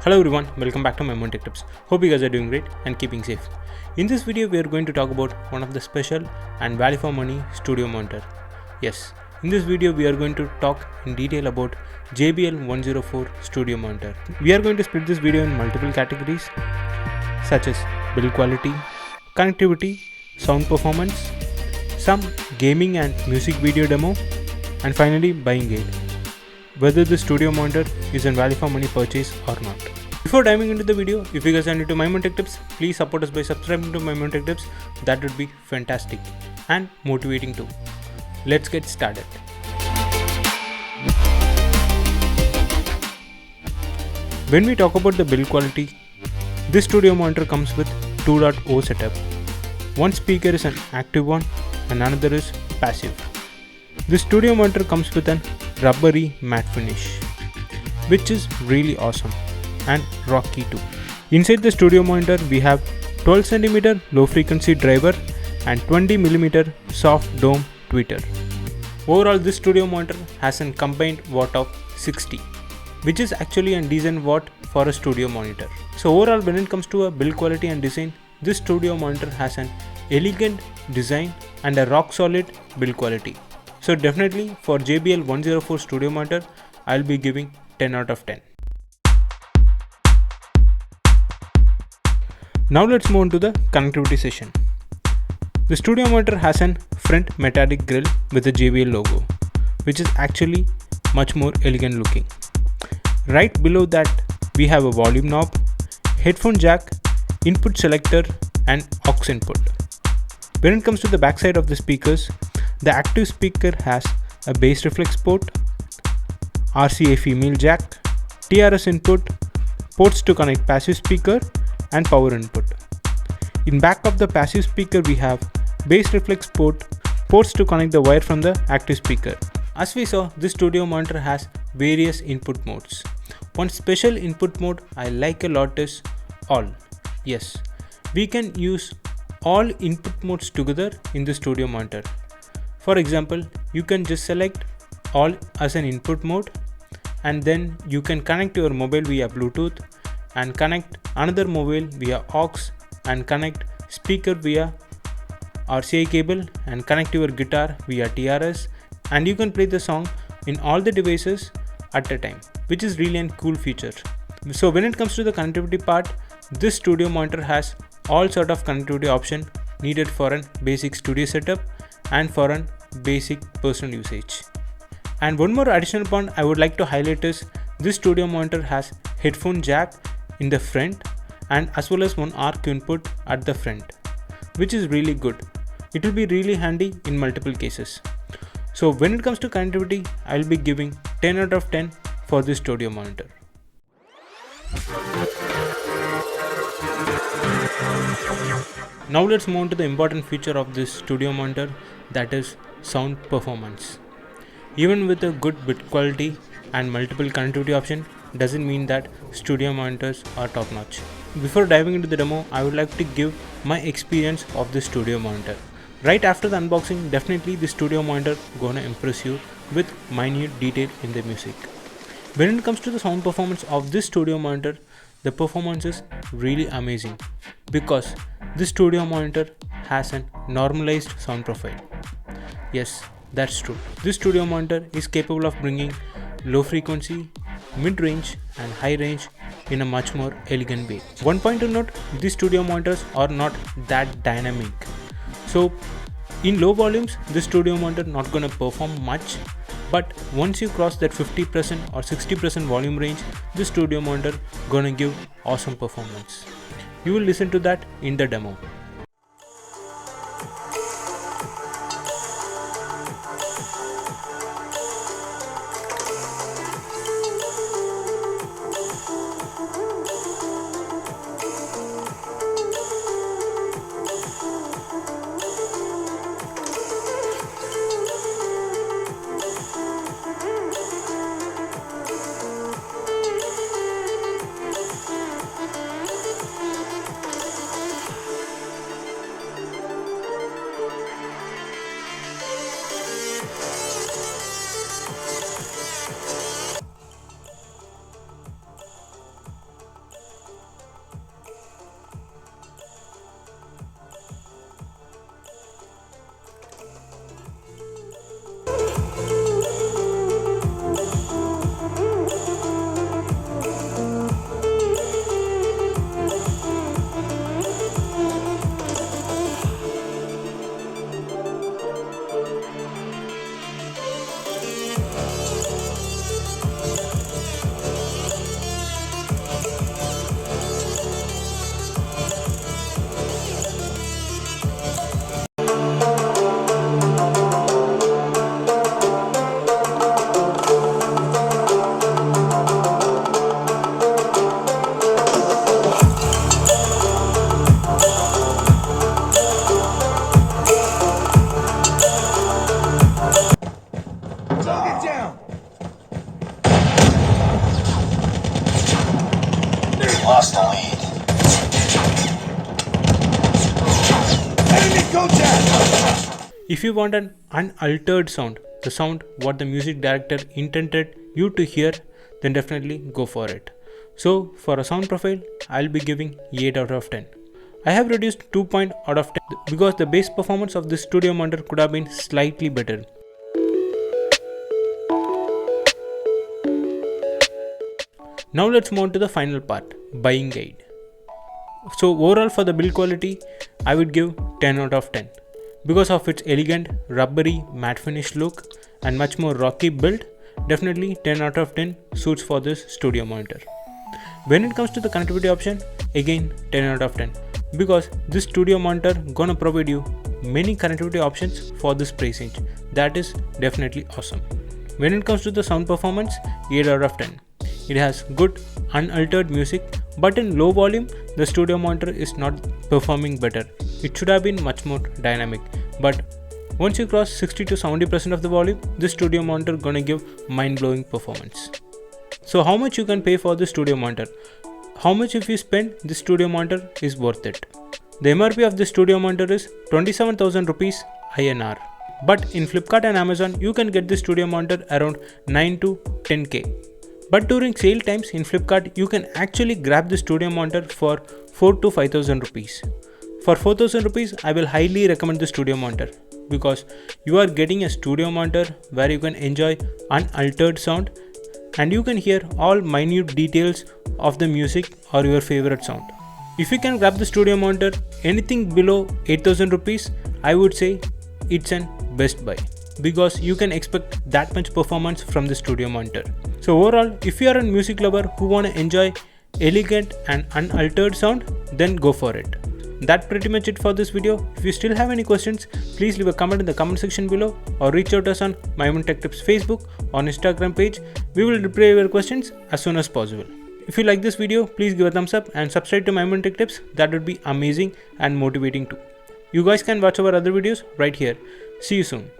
Hello everyone, welcome back to my Tech Tips. Hope you guys are doing great and keeping safe. In this video, we are going to talk about one of the special and value for money studio monitor. Yes, in this video, we are going to talk in detail about JBL 104 studio monitor. We are going to split this video in multiple categories such as build quality, connectivity, sound performance, some gaming and music video demo, and finally buying aid. Whether the studio monitor is a value for money purchase or not. Before diving into the video, if you guys are new to my Tech Tips, please support us by subscribing to my Tech Tips. That would be fantastic and motivating too. Let's get started. When we talk about the build quality, this studio monitor comes with 2.0 setup. One speaker is an active one and another is passive. This studio monitor comes with an rubbery matte finish, which is really awesome and rocky too. Inside the studio monitor we have 12cm low frequency driver and 20mm soft dome tweeter. Overall, this studio monitor has a combined watt of 60, which is actually a decent watt for a studio monitor. So overall, when it comes to a build quality and design, this studio monitor has an elegant design and a rock solid build quality. So definitely for JBL 104 studio monitor, I'll be giving 10 out of 10. Now let's move on to the connectivity session. The studio monitor has an front metallic grille with the JBL logo, which is actually much more elegant looking. Right below that we have a volume knob, headphone jack, input selector and aux input. When it comes to the back side of the speakers, the active speaker has a bass reflex port, RCA female jack, TRS input, ports to connect passive speaker and power input. In back of the passive speaker we have bass reflex port, ports to connect the wire from the active speaker. As we saw, this studio monitor has various input modes. One special input mode I like a lot is all. Yes, we can use all input modes together in the studio monitor. For example, you can just select all as an input mode and then you can connect your mobile via Bluetooth and connect another mobile via aux and connect speaker via RCA cable and connect your guitar via TRS, and you can play the song in all the devices at a time, which is really a cool feature. So when it comes to the connectivity part, this studio monitor has all sort of connectivity option needed for a basic studio setup and for a basic personal usage. And one more additional point I would like to highlight is this studio monitor has headphone jack in the front and as well as one ARC input at the front, which is really good. It will be really handy in multiple cases. So when it comes to connectivity, I'll be giving 10 out of 10 for this studio monitor. Now let's move on to the important feature of this studio monitor, that is sound performance. Even with a good bit quality and multiple connectivity option doesn't mean that studio monitors are top notch. Before diving into the demo, I would like to give my experience of this studio monitor. Right after the unboxing, definitely the studio monitor gonna impress you with minute detail in the music. When it comes to the sound performance of this studio monitor, the performance is really amazing because this studio monitor has a normalized sound profile. Yes, that's true. This studio monitor is capable of bringing low frequency, mid-range and high range in a much more elegant way. One point to note, these studio monitors are not that dynamic. So in low volumes, this studio monitor not gonna perform much, but once you cross that 50% or 60% volume range, this studio monitor gonna give awesome performance. You will listen to that in the demo. lost the lead. Enemy contact! If you want an unaltered sound, the sound what the music director intended you to hear, then definitely go for it. So for a sound profile, I'll be giving 8 out of 10. I have reduced 2 point out of 10 because the bass performance of this studio monitor could have been slightly better. Now let's move on to the final part, buying guide. So overall for the build quality, I would give 10 out of 10. Because of its elegant, rubbery, matte finish look and much more rocky build, definitely 10 out of 10 suits for this studio monitor. When it comes to the connectivity option, again 10 out of 10. Because this studio monitor gonna provide you many connectivity options for this price range. That is definitely awesome. When it comes to the sound performance, 8 out of 10. It has good unaltered music, but in low volume, the studio monitor is not performing better. It should have been much more dynamic. But once you cross 60 to 70% of the volume, this studio monitor gonna give mind-blowing performance. So how much you can pay for the studio monitor? How much if you spend, this studio monitor is worth it. The MRP of this studio monitor is 27,000 rupees INR. But in Flipkart and Amazon, you can get this studio monitor around 9 to 10k. But during sale times in Flipkart, you can actually grab the studio monitor for 4 to 5,000 rupees. For 4,000 rupees, I will highly recommend the studio monitor because you are getting a studio monitor where you can enjoy unaltered sound and you can hear all minute details of the music or your favorite sound. If you can grab the studio monitor anything below 8,000 rupees, I would say it's an best buy because you can expect that much performance from the studio monitor. So overall, if you are a music lover who want to enjoy elegant and unaltered sound, then go for it. That's pretty much it for this video. If you still have any questions, please leave a comment in the comment section below or reach out to us on Maimun Tech Tips Facebook or Instagram page. We will reply your questions as soon as possible. If you like this video, please give a thumbs up and subscribe to Maimun Tech Tips. That would be amazing and motivating too. You guys can watch our other videos right here. See you soon.